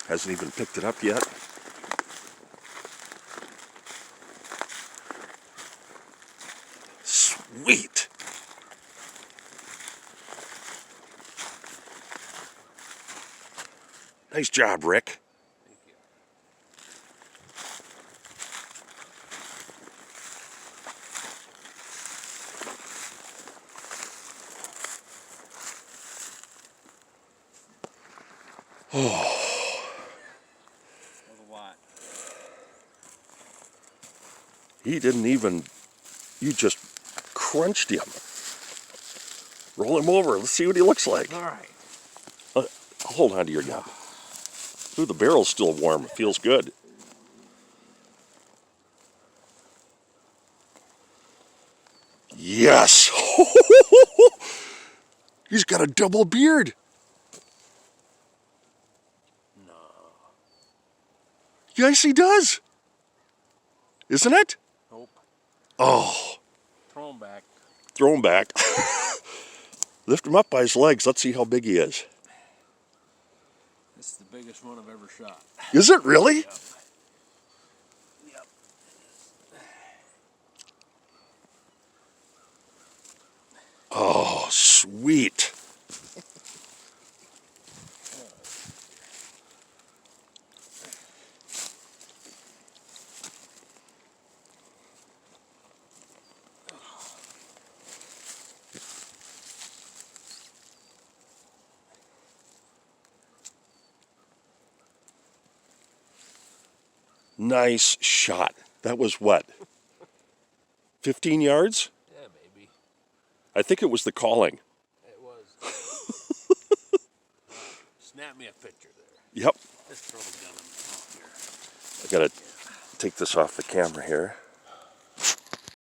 Hasn't even picked it up yet. Sweet. Nice job, Rick. Thank you. Oh, That was a lot. he didn't even, you just crunched him. Roll him over. Let's see what he looks like. All right. I'll hold on to your nub. Ooh, the barrel's still warm. It feels good. Yes. He's got a double beard. No. Yes, he does. Isn't it? Nope. Oh, Throw him back. throw him back. Lift him up by his legs. Let's see how big he is. This is the biggest one I've ever shot. Is it really? Yep. Yep. Oh, sweet. Nice shot. That was what? 15 yards? Yeah, maybe. I think it was the calling. It was. Snap me a picture there. Yep. Let's throw the gun in the top here. I gotta take this off the camera here.